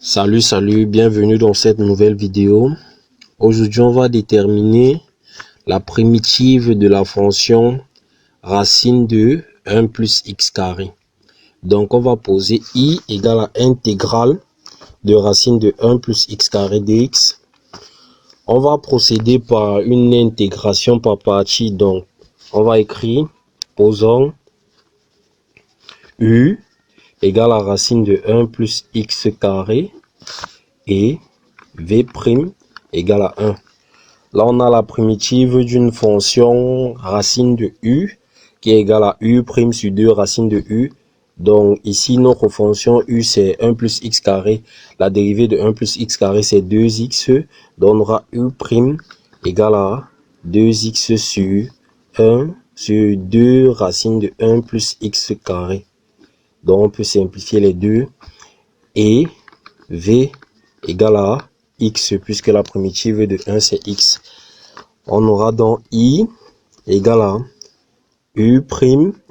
Salut, bienvenue dans cette nouvelle vidéo. Aujourd'hui, on va déterminer la primitive de la fonction racine de 1 plus x carré. Donc, on va poser i égale à intégrale de racine de 1 plus x carré dx. On va procéder par une intégration par partie. Donc, on va écrire, posons u égale à racine de 1 plus x carré et v' égale à 1. Là, on a la primitive d'une fonction racine de u qui est égale à u' sur 2 racine de u. Donc, ici, notre fonction u, c'est 1 plus x carré. La dérivée de 1 plus x carré, c'est 2x. Donnera u' égale à 2x sur 1 sur 2 racine de 1 plus x carré. Donc, on peut simplifier les deux. Et v égale à x, puisque la primitive de 1, c'est x. On aura donc i égale à u'.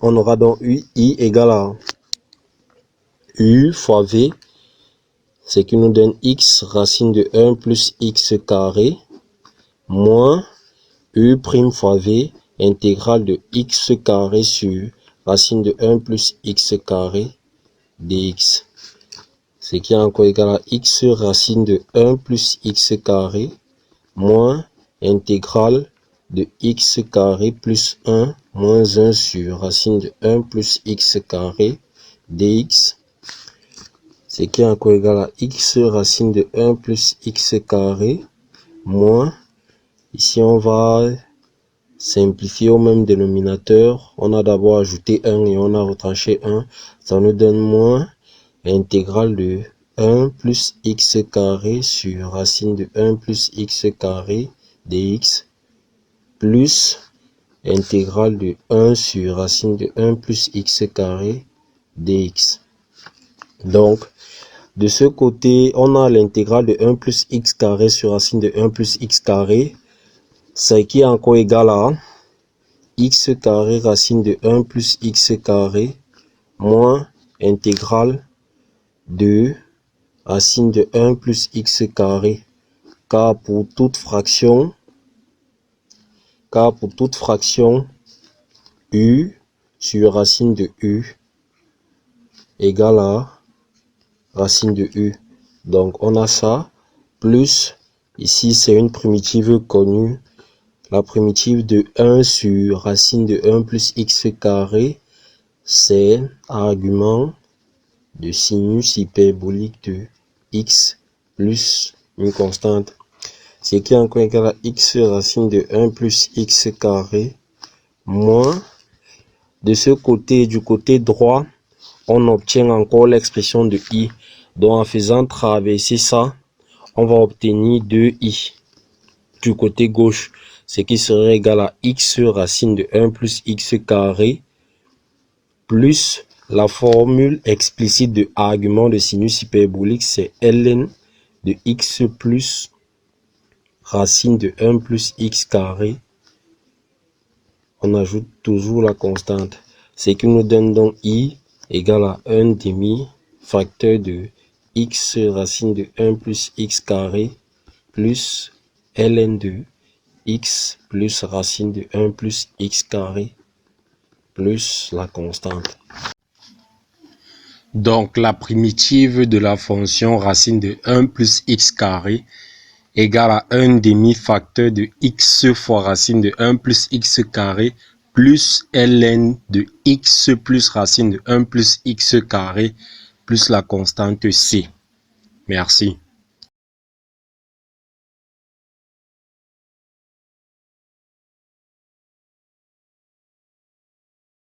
On aura donc i égale à u fois v, ce qui nous donne x racine de 1 plus x carré, moins u' fois v, intégrale de x carré sur racine de 1 plus x carré dx. Ce qui est encore égal à x racine de 1 plus x carré, moins intégrale de x carré plus 1 moins 1 sur racine de 1 plus x carré dx. Ce qui est encore égal à x racine de 1 plus x carré, moins, ici on va simplifier au même dénominateur. On a d'abord ajouté 1 et on a retranché 1. Ça nous donne moins intégrale de 1 plus x carré sur racine de 1 plus x carré dx plus intégrale de 1 sur racine de 1 plus x carré dx. Donc, de ce côté, on a l'intégrale de 1 plus x carré sur racine de 1 plus x carré, ce qui est encore égal à x carré racine de 1 plus x carré moins intégrale de racine de 1 plus x carré, car pour toute fraction u sur racine de u égale à racine de u. Donc on a ça, plus, ici c'est une primitive connue, la primitive de 1 sur racine de 1 plus x carré, c'est argument de sinus hyperbolique de x plus une constante, ce qui est encore égal à x racine de 1 plus x carré, moins, de ce côté, du côté droit, on obtient encore l'expression de i. Donc en faisant traverser ça, on va obtenir 2i du côté gauche, ce qui serait égal à x racine de 1 plus x carré plus la formule explicite de argument de sinus hyperbolique, c'est ln de x plus racine de 1 plus x carré. On ajoute toujours la constante, ce qui nous donne donc i égale à 1 demi facteur de x racine de 1 plus x carré plus ln de x plus racine de 1 plus x carré plus la constante. Donc la primitive de la fonction racine de 1 plus x carré égale à 1 demi facteur de x fois racine de 1 plus x carré plus ln de x plus racine de 1 plus x carré plus la constante c. Merci.